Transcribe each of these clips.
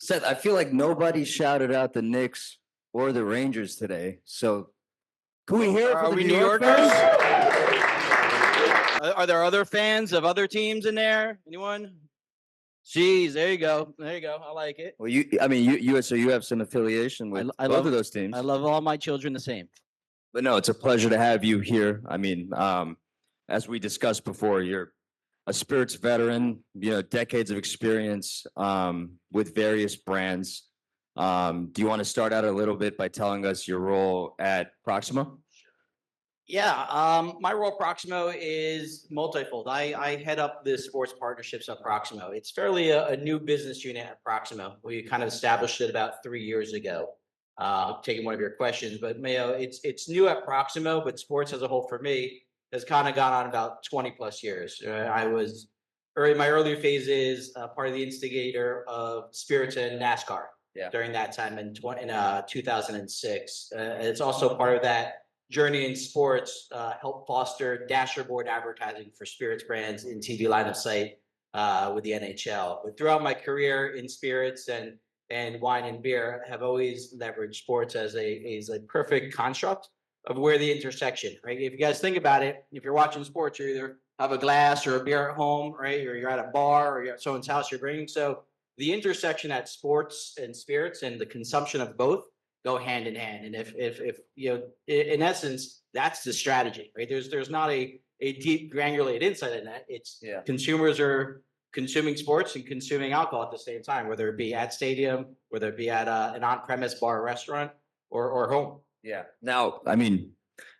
Seth, I feel like nobody shouted out the Knicks or the Rangers today. So can we hear it Are for the we New New York Yorkers? fans? Are there other fans of other teams in there? Anyone? Jeez, there you go. There you go. I like it. Well, you so you have some affiliation with I both love of those teams. I love all my children the same. But no, it's a pleasure to have you here. As we discussed before, you're a spirits veteran, decades of experience with various brands. Do you want to start out a little bit by telling us your role at Proximo? Yeah, my role at Proximo is multifold. I head up the sports partnerships at Proximo. It's fairly a new business unit at Proximo. We kind of established it about 3 years ago. Taking one of your questions, but it's new at Proximo, but sports as a whole for me has kind of gone on about 20 plus years. I was my earlier phases part of the instigator of spirits and NASCAR. Yeah. During that time in 2006. It's also part of that journey in sports, help foster dashboard advertising for spirits brands in TV line of sight with the NHL. But throughout my career in spirits and wine and beer, have always leveraged sports as a perfect construct of where the intersection, right? If you guys think about it, if you're watching sports, you either have a glass or a beer at home, right? Or you're at a bar or you're at someone's house you're bringing. So the intersection at sports and spirits and the consumption of both go hand in hand. And if in essence, that's the strategy, right? There's not a deep granulated insight in that. It's consumers are consuming sports and consuming alcohol at the same time, whether it be at stadium, whether it be at an on-premise bar or restaurant or home. Yeah. Now,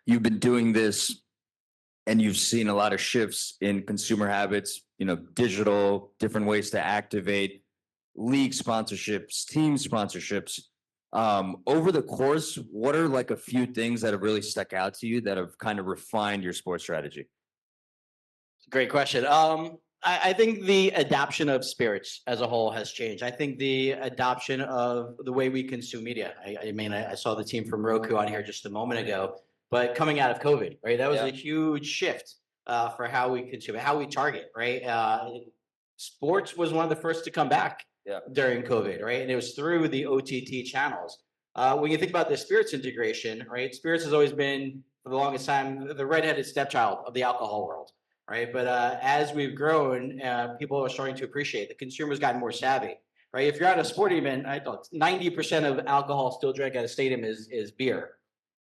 you've been doing this and you've seen a lot of shifts in consumer habits, digital, different ways to activate league sponsorships, team sponsorships. Over the course, what are like a few things that have really stuck out to you that have kind of refined your sports strategy? Great question. I think the adoption of spirits as a whole has changed. I think the adoption of the way we consume media. I saw the team from Roku on here just a moment ago, but coming out of COVID, right? That was a huge shift for how we consume it, how we target, right? Sports was one of the first to come back during COVID, right? And it was through the OTT channels. When you think about the spirits integration, right? Spirits has always been, for the longest time, the redheaded stepchild of the alcohol world, right? But as we've grown, people are starting to appreciate the consumers gotten more savvy, right? If you're at a sporting event, 90% of alcohol still drank at a stadium is beer.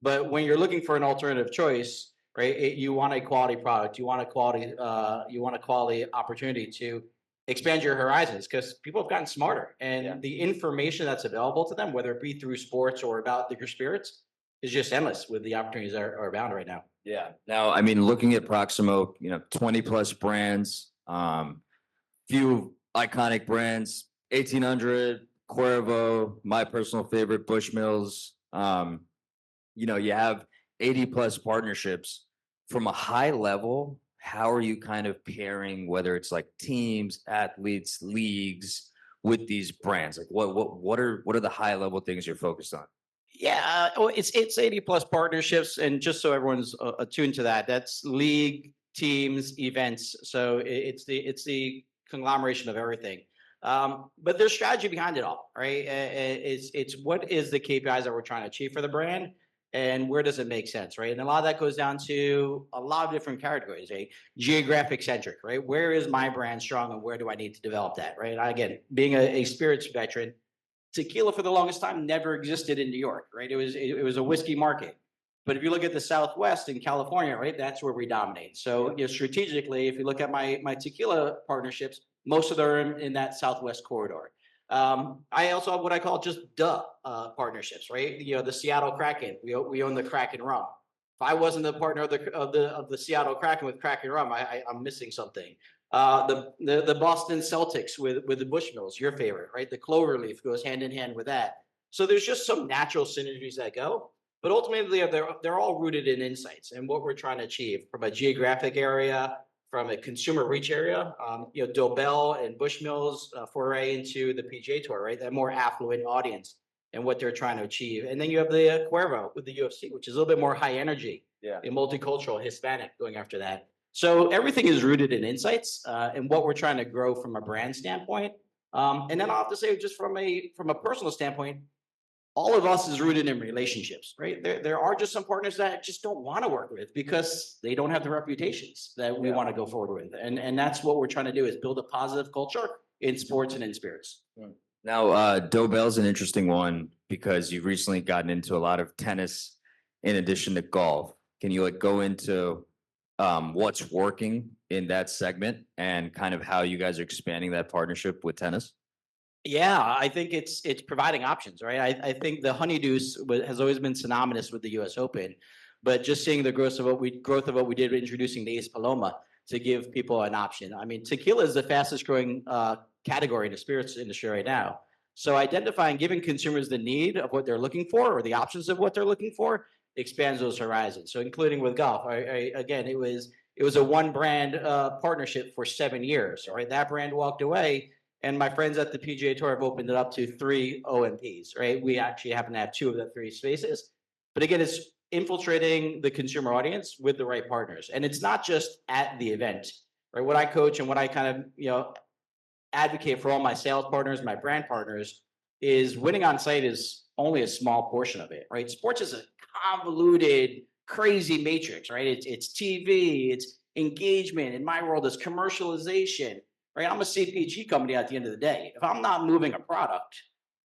But when you're looking for an alternative choice, right, you want a quality product, you want a quality opportunity to expand your horizons because people have gotten smarter and the information that's available to them, whether it be through sports or about your spirits, is just endless with the opportunities that are abound right now. Yeah. Now, looking at Proximo, 20 plus brands, few iconic brands, 1800, Cuervo, my personal favorite, Bushmills. You have 80 plus partnerships. From a high level, how are you kind of pairing, whether it's like teams, athletes, leagues, with these brands? Like what are the high level things you're focused on? Yeah, well, it's 80 plus partnerships, and just so everyone's attuned to that, that's league, teams, events. So it's the conglomeration of everything. But there's strategy behind it all, right? It's what is the KPIs that we're trying to achieve for the brand, and where does it make sense, right? And a lot of that goes down to a lot of different categories, geographic centric, right? Where is my brand strong, and where do I need to develop that, right? Again, being a spirits veteran, tequila for the longest time never existed in New York, right? It was a whiskey market. But if you look at the Southwest in California, right, that's where we dominate. So strategically, if you look at my tequila partnerships, most of them are in that Southwest corridor. I also have what I call just partnerships, right? The Seattle Kraken. We own the Kraken rum. If I wasn't the partner of the Seattle Kraken with Kraken rum, I'm missing something. The Boston Celtics with the Bushmills, your favorite, right? The Cloverleaf goes hand in hand with that. So there's just some natural synergies that go, but ultimately they're all rooted in insights and what we're trying to achieve from a geographic area, from a consumer reach area. Dobell and Bushmills foray into the PGA Tour, right? That more affluent audience and what they're trying to achieve. And then you have the Cuervo with the UFC, which is a little bit more high energy, multicultural, Hispanic going after that. So everything is rooted in insights and what we're trying to grow from a brand standpoint. And then I'll have to say, just from a personal standpoint, all of us is rooted in relationships, right? There are just some partners that I just don't want to work with because they don't have the reputations that we want to go forward with. And that's what we're trying to do, is build a positive culture in sports and in spirits. Now, Dobell's an interesting one because you've recently gotten into a lot of tennis in addition to golf. Can you like go into what's working in that segment and kind of how you guys are expanding that partnership with tennis? Yeah, I think it's providing options, right? I think the honeydews has always been synonymous with the U.S. Open, but just seeing the growth of what we did with introducing the Ace Paloma to give people an option. I mean, tequila is the fastest growing category in the spirits industry right now. So identifying, giving consumers the need of what they're looking for or the options of what they're looking for expands those horizons. So including with golf, again, it was a one brand partnership for 7 years. Right, that brand walked away. And my friends at the PGA Tour have opened it up to 3 OMPs, right? We actually happen to have 2 of the 3 spaces. But again, it's infiltrating the consumer audience with the right partners. And it's not just at the event, right? What I coach and what I kind of, advocate for all my sales partners, my brand partners, is winning on site is only a small portion of it, right? Sports is a convoluted, crazy matrix, right? It's TV, it's engagement. In my world, it's commercialization. Right, I'm a CPG company at the end of the day. If I'm not moving a product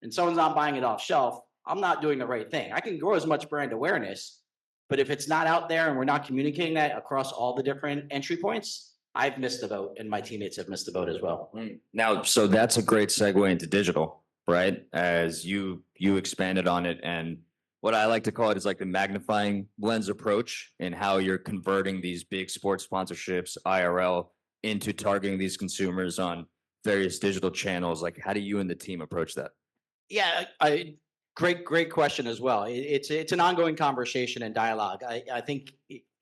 and someone's not buying it off shelf, I'm not doing the right thing. I can grow as much brand awareness, but if it's not out there and we're not communicating that across all the different entry points, I've missed the boat and my teammates have missed the boat as well. Now, so that's a great segue into digital, right? As you expanded on it, and what I like to call it is like the magnifying lens approach in how you're converting these big sports sponsorships, IRL, into targeting these consumers on various digital channels. Like, how do you and the team approach that? Yeah, great question as well. It's an ongoing conversation and dialogue. I think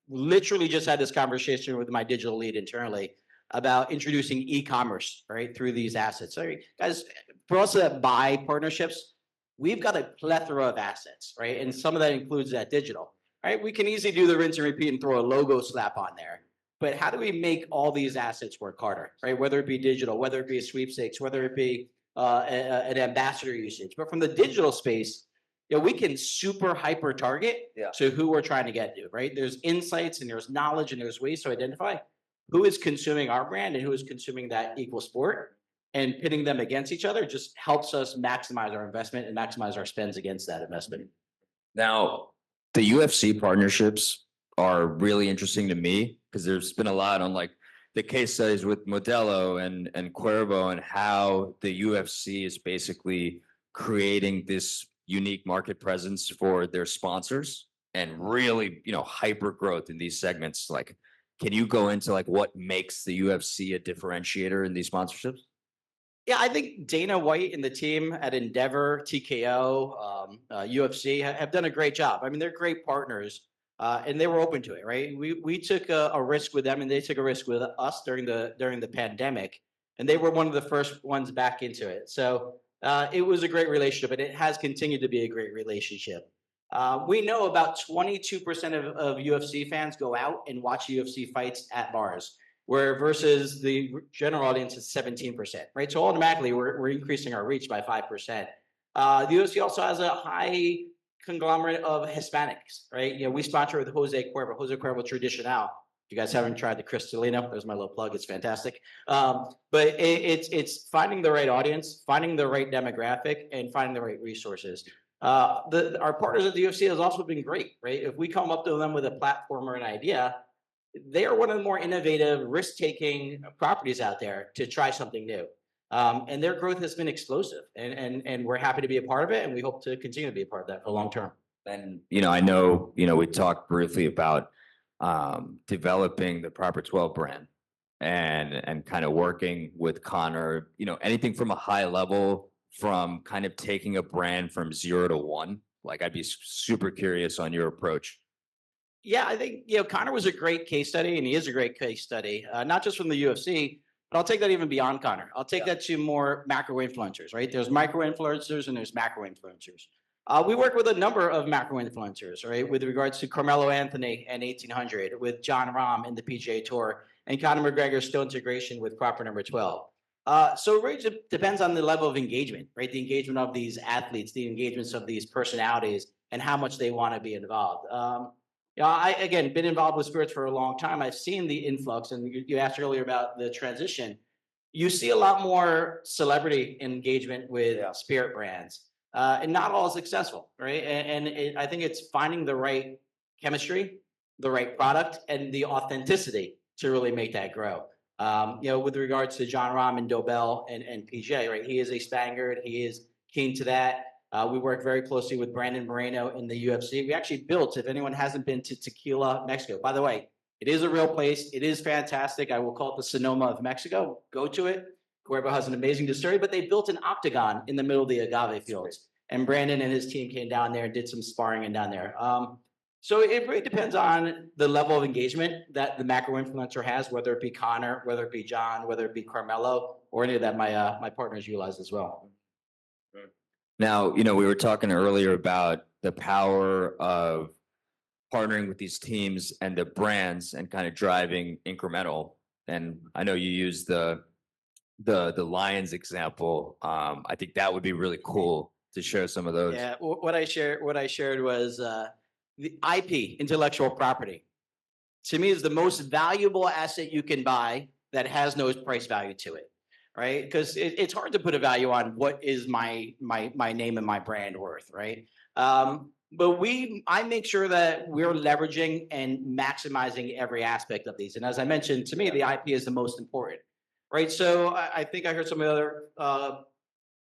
literally just had this conversation with my digital lead internally about introducing e-commerce, right, through these assets. So guys, for us that buy partnerships, we've got a plethora of assets, right? And some of that includes that digital, right? We can easily do the rinse and repeat and throw a logo slap on there. But how do we make all these assets work harder, right? Whether it be digital, whether it be a sweepstakes, whether it be an ambassador usage. But from the digital space, we can super hyper target to who we're trying to get to, right? There's insights and there's knowledge and there's ways to identify who is consuming our brand and who is consuming that equal sport, and pitting them against each other just helps us maximize our investment and maximize our spends against that investment. Now, the UFC partnerships are really interesting to me because there's been a lot on like the case studies with Modelo and Cuervo, and how the UFC is basically creating this unique market presence for their sponsors and really, hyper growth in these segments. Like, can you go into like what makes the UFC a differentiator in these sponsorships? Yeah, I think Dana White and the team at Endeavor, TKO, UFC have done a great job. I mean, they're great partners, and they were open to it, right? We took a risk with them, and they took a risk with us during the pandemic, and they were one of the first ones back into it. So it was a great relationship, and it has continued to be a great relationship. We know about 22% of UFC fans go out and watch UFC fights at bars, where versus the general audience is 17%, right? So automatically we're increasing our reach by 5%. The UFC also has a high conglomerate of Hispanics, right? We sponsor with Jose Cuervo Tradicional. If you guys haven't tried the Cristalino, there's my little plug. It's fantastic. But it's finding the right audience, finding the right demographic, and finding the right resources. Our partners at the UFC has also been great, right? If we come up to them with a platform or an idea, they are one of the more innovative, risk-taking properties out there to try something new. And their growth has been explosive, and we're happy to be a part of it, and we hope to continue to be a part of that for long term. And, I know, we talked briefly about developing the Proper 12 brand and kind of working with Connor, anything from a high level, from kind of taking a brand from 0 to 1. Like, I'd be super curious on your approach. Yeah, I think, Connor was a great case study, and he is a great case study, not just from the UFC, but I'll take that even beyond Connor. I'll take that to more macro influencers, right? There's micro influencers and there's macro influencers. We work with a number of macro influencers, right? With regards to Carmelo Anthony and 1800, with John Rahm and the PGA Tour, and Conor McGregor's still integration with Proper number 12. So it really depends on the level of engagement, right? The engagement of these athletes, the engagements of these personalities, and how much they want to be involved. I again been involved with spirits for a long time. I've seen the influx, and you asked earlier about the transition. You see a lot more celebrity engagement with spirit brands, and not all successful, right? I think it's finding the right chemistry, the right product, and the authenticity to really make that grow. With regards to John Rahm and Dobell and PJ, right? He is a Spaniard. He is keen to that. We work very closely with Brandon Moreno in the UFC. We actually built, if anyone hasn't been to Tequila, Mexico, by the way, it is a real place. It is fantastic. I will call it the Sonoma of Mexico. Go to it. Cuervo has an amazing distillery, but they built an octagon in the middle of the agave fields. And Brandon and his team came down there and did some sparring and down there. So it really depends on the level of engagement that the macro influencer has, whether it be Connor, whether it be John, whether it be Carmelo, or any of that my partners utilize as well. Now, we were talking earlier about the power of partnering with these teams and the brands and kind of driving incremental. And I know you used the Lions example. I think that would be really cool to share some of those. Yeah, what I shared was the IP, intellectual property, to me is the most valuable asset you can buy that has no price value to it, right? Because it's hard to put a value on what is my name and my brand worth, right? But I make sure that we're leveraging and maximizing every aspect of these. And as I mentioned, to me, the IP is the most important, right? So I think I heard some of the other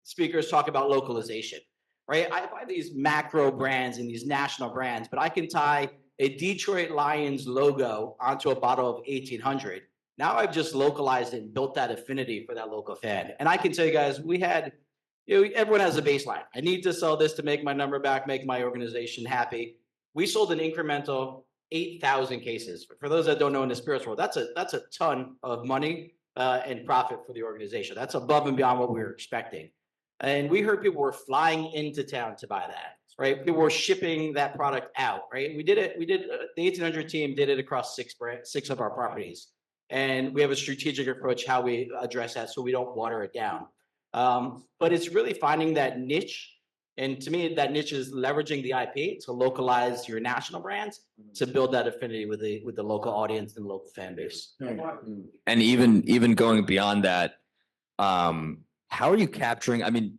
speakers talk about localization, right? I buy these macro brands and these national brands, but I can tie a Detroit Lions logo onto a bottle of 1800. Now I've just localized it and built that affinity for that local fan. And I can tell you guys, we had, everyone has a baseline. I need to sell this to make my number back, make my organization happy. We sold an incremental 8,000 cases. For those that don't know in the spirits world, that's a ton of money and profit for the organization. That's above and beyond what we were expecting. And we heard people were flying into town to buy that, right? People were shipping that product out, right? We did the 1800 team did it across six of our properties. And we have a strategic approach how we address that so we don't water it down. But it's really finding that niche. And to me, that niche is leveraging the IP to localize your national brands to build that affinity with the local audience and local fan base. And even going beyond that, how are you capturing? I mean,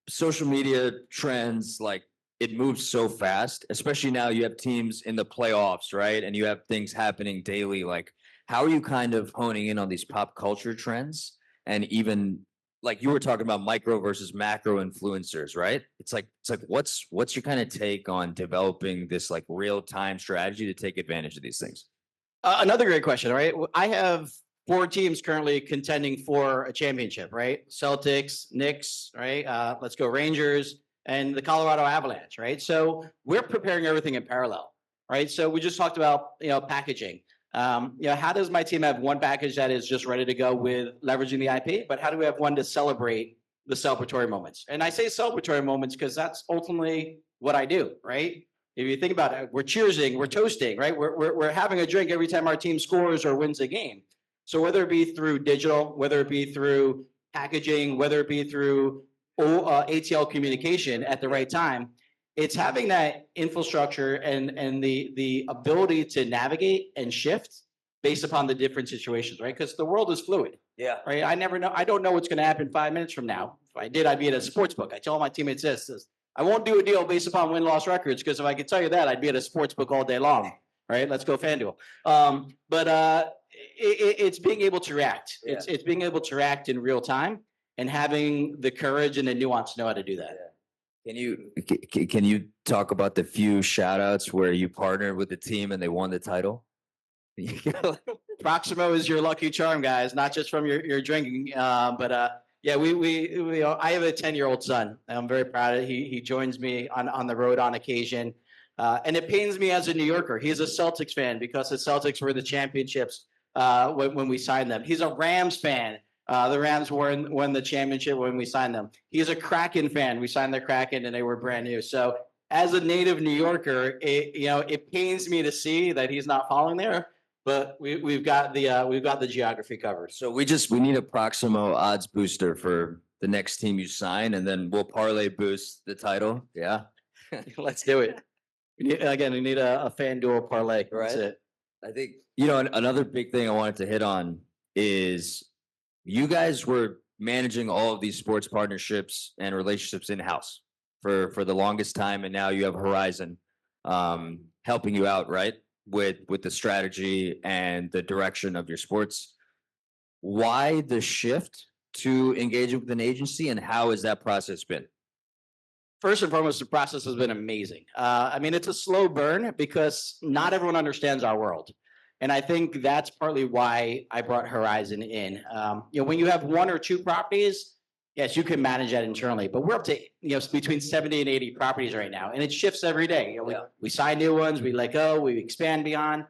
social media trends, like it moves so fast, especially now you have teams in the playoffs, right? And you have things happening daily. Like, how are you kind of honing in on these pop culture trends? And even like you were talking about micro versus macro influencers, right? It's like what's your kind of take on developing this like real time strategy to take advantage of these things? Another great question, right? I have 4 teams currently contending for a championship, right? Celtics, Knicks, right? Let's go Rangers and the Colorado Avalanche, right? So we're preparing everything in parallel, right? So we just talked about, packaging. How does my team have one package that is just ready to go with leveraging the IP, but how do we have one to celebrate the celebratory moments? And I say celebratory moments because that's ultimately what I do, right? If you think about it, we're cheersing, we're toasting, right? We're having a drink every time our team scores or wins a game. So whether it be through digital, whether it be through packaging, whether it be through ATL communication at the right time, it's having that infrastructure and the ability to navigate and shift based upon the different situations, right? Because the world is fluid. Yeah. Right. I never know. I don't know what's going to happen 5 minutes from now. If I did, I'd be at a sports book. I tell my teammates this I won't do a deal based upon win-loss records because if I could tell you that, I'd be at a sports book all day long. Right. Let's go FanDuel. But it's being able to react. Yeah. It's being able to react in real time and having the courage and the nuance to know how to do that. Yeah. Can you talk about the few shout outs where you partnered with the team and they won the title? Proximo is your lucky charm, guys, not just from your drinking. Yeah, we I have a 10-year-old son. I'm very proud of it. He joins me on the road on occasion. And it pains me as a New Yorker. He's a Celtics fan because the Celtics were the championships when we signed them. He's a Rams fan. The Rams won the championship when we signed them. He's a Kraken fan. We signed the Kraken and they were brand new. So as a native New Yorker, it pains me to see that he's not following there. but we've got the geography covered. So we need a Proximo odds booster for the next team you sign, and then we'll parlay boost the title. Yeah. Let's do it. We need a FanDuel parlay. That's Right. it. I think, another big thing I wanted to hit on is you guys were managing all of these sports partnerships and relationships in-house for the longest time, and now you have Horizon helping you out, right? With the strategy and the direction of your sports. Why the shift to engage with an agency, and how has that process been? First and foremost, the process has been amazing. I mean, it's a slow burn because not everyone understands our world. And I think that's partly why I brought Horizon in. When you have one or two properties, yes, you can manage that internally, but we're up to, between 70 and 80 properties right now. And it shifts every day. We sign new ones, we let go, we expand beyond.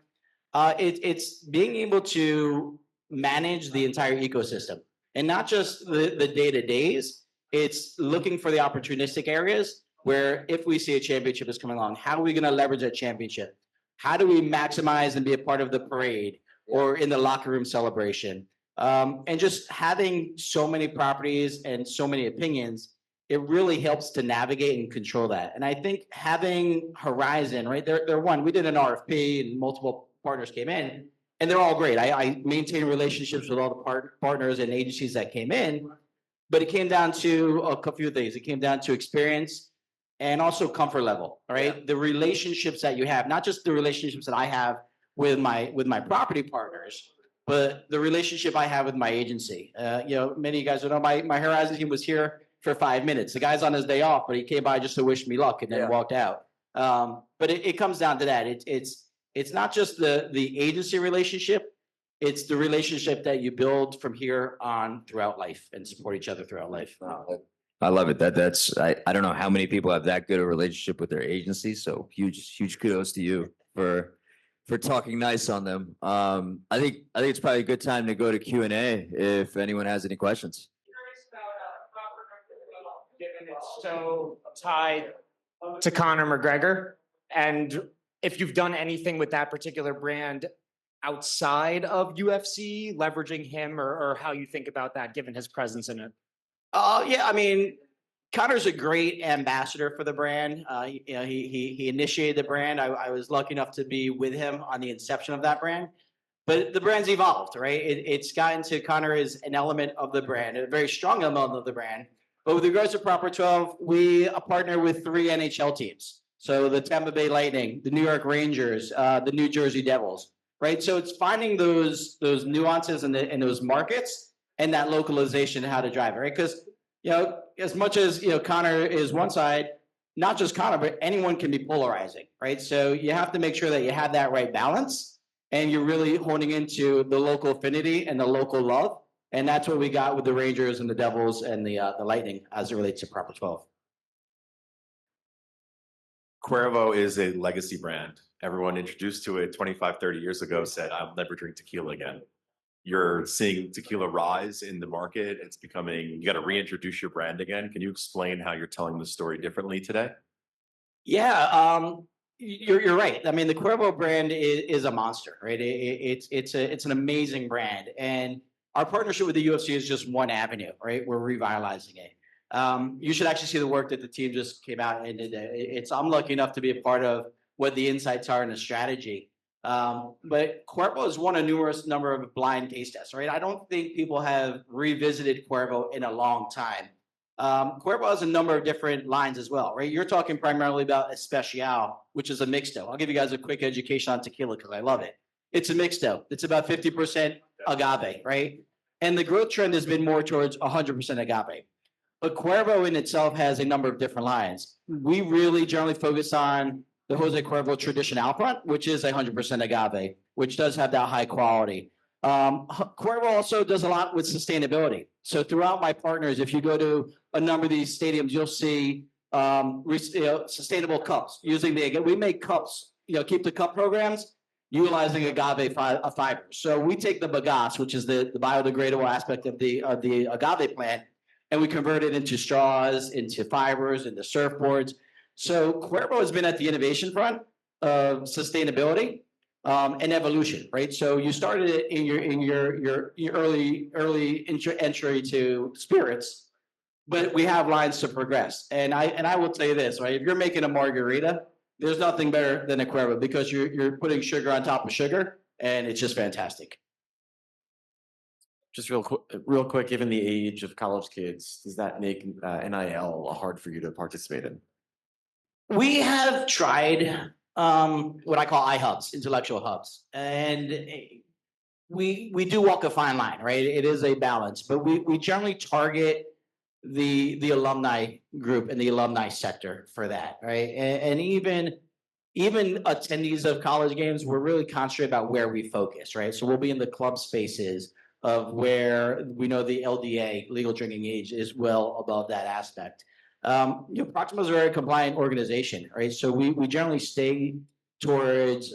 It's being able to manage the entire ecosystem and not just the day-to-days. It's looking for the opportunistic areas where if we see a championship is coming along, how are we going to leverage that championship? How do we maximize and be a part of the parade or in the locker room celebration? And just having so many properties and so many opinions, it really helps to navigate and control that. And I think having Horizon, right, they're one, we did an RFP and multiple partners came in and they're all great. I maintain relationships with all the partners and agencies that came in. But it came down to a few things. It came down to experience and also comfort level, right? Yeah. The relationships that you have, not just the relationships that I have with my property partners, but the relationship I have with my agency. Many of you guys don't know my Horizon team was here for 5 minutes. The guy's on his day off, but he came by just to wish me luck and then walked out. But it comes down to that. It's not just the agency relationship. It's the relationship that you build from here on throughout life and support each other throughout life. I love it. I don't know how many people have that good a relationship with their agency. So huge kudos to you for talking nice on them. I think it's probably a good time to go to Q&A if anyone has any questions. Given it's so tied to Conor McGregor, and if you've done anything with that particular brand outside of UFC, leveraging him, or how you think about that, given his presence in it? Yeah, I mean, Conor's a great ambassador for the brand. He initiated the brand. I was lucky enough to be with him on the inception of that brand. But the brand's evolved, right? It's gotten to Conor is an element of the brand, a very strong element of the brand. But with regards to Proper 12, we partner with 3 NHL teams. So the Tampa Bay Lightning, the New York Rangers, the New Jersey Devils. Right, so it's finding those nuances in those markets and that localization and how to drive it, right? Because as much as Conor is one side, not just Conor, but anyone can be polarizing, right? So you have to make sure that you have that right balance, and you're really honing into the local affinity and the local love, and that's what we got with the Rangers and the Devils and the Lightning as it relates to Proper 12. Cuervo is a legacy brand. Everyone introduced to it 25, 30 years ago said, I'll never drink tequila again. You're seeing tequila rise in the market. It's becoming, you got to reintroduce your brand again. Can you explain how you're telling the story differently today? Yeah, you're right. I mean, the Cuervo brand is a monster, right? It's an amazing brand. And our partnership with the UFC is just one avenue, right? We're revitalizing it. You should actually see the work that the team just came out and did. I'm lucky enough to be a part of what the insights are in the strategy. But Cuervo has won a numerous number of blind taste tests, right? I don't think people have revisited Cuervo in a long time. Cuervo has a number of different lines as well, right? You're talking primarily about Especial, which is a mixto. I'll give you guys a quick education on tequila because I love it. It's a mixto. It's about 50% agave, right? And the growth trend has been more towards 100% agave. But Cuervo in itself has a number of different lines. We really generally focus on the Jose Cuervo Tradition Upfront, which is 100% agave, which does have that high quality. Cuervo also does a lot with sustainability. So throughout my partners, if you go to a number of these stadiums, you'll see sustainable cups. We make cups, keep the cup programs utilizing agave fiber. So we take the bagasse, which is the biodegradable aspect of the agave plant, and we convert it into straws, into fibers, into surfboards. So Cuervo has been at the innovation front of sustainability, and evolution, right? So you started it in your early entry to spirits, but we have lines to progress. And I will tell you this, right? If you're making a margarita, there's nothing better than a Cuervo because you're putting sugar on top of sugar, and it's just fantastic. Just real quick, given the age of college kids, does that make NIL hard for you to participate in? We have tried what I call iHubs, intellectual hubs, and we do walk a fine line, right? It is a balance, but we generally target the alumni group and the alumni sector for that, right? And even attendees of college games, we're really concentrated about where we focus, right? So we'll be in the club spaces of where we know the LDA, legal drinking age, is well above that aspect. Proximo is a very compliant organization, right? So we generally stay towards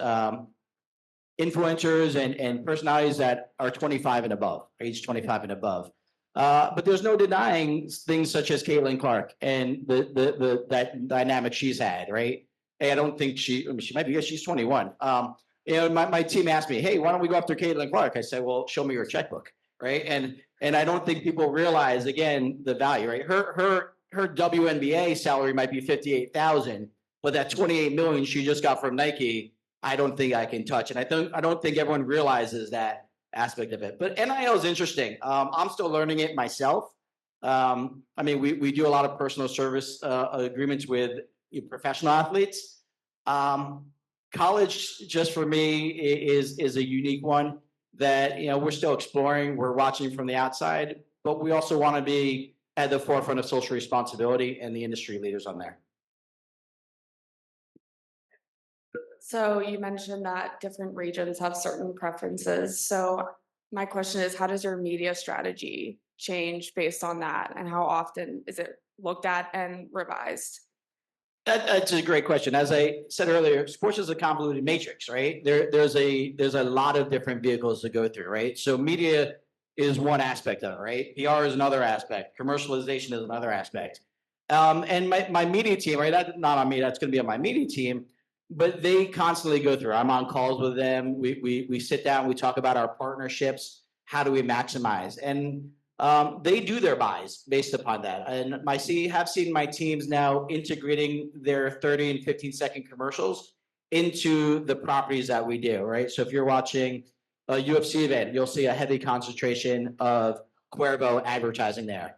influencers and personalities that are 25 and above, age 25 and above. But there's no denying things such as Caitlin Clark and that dynamic she's had, right? Hey, I don't think she might be, because she's 21. My team asked me, hey, why don't we go after Caitlin Clark? I said, well, show me your checkbook, right? And I don't think people realize, again, the value, right? Her WNBA salary might be $58,000, but that $28 million she just got from Nike, I don't think I can touch. And I don't think everyone realizes that aspect of it. But NIL is interesting. I'm still learning it myself. We do a lot of personal service agreements with professional athletes. College, just for me, is a unique one that we're still exploring. We're watching from the outside, but we also want to be at the forefront of social responsibility and the industry leaders on there. So you mentioned that different regions have certain preferences. So my question is, how does your media strategy change based on that? And how often is it looked at and revised? That's a great question. As I said earlier, sports is a convoluted matrix, right? There's a lot of different vehicles to go through, right? So media is one aspect of it, right? PR is another aspect. Commercialization is another aspect. And my media team, right? That's not on me. That's going to be on my media team. But they constantly go through. I'm on calls with them. We sit down. We talk about our partnerships. How do we maximize? And they do their buys based upon that. And have seen my teams now integrating their 30 and 15-second commercials into the properties that we do, right? So if you're watching a UFC event, you'll see a heavy concentration of Cuervo advertising there.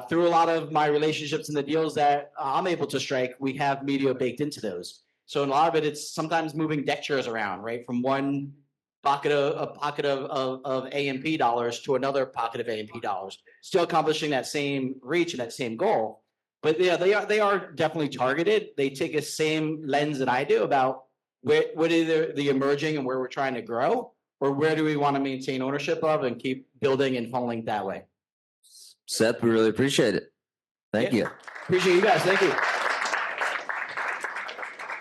Through a lot of my relationships and the deals that I'm able to strike, we have media baked into those. So in a lot of it, it's sometimes moving deck chairs around, right? From one pocket of A&P dollars to another pocket of A&P dollars, still accomplishing that same reach and that same goal. But yeah, they are definitely targeted. They take a same lens that I do about what are the emerging and where we're trying to grow, or where do we want to maintain ownership of and keep building and funneling that way. Seth, we really appreciate it. Thank you. Appreciate you guys. Thank you.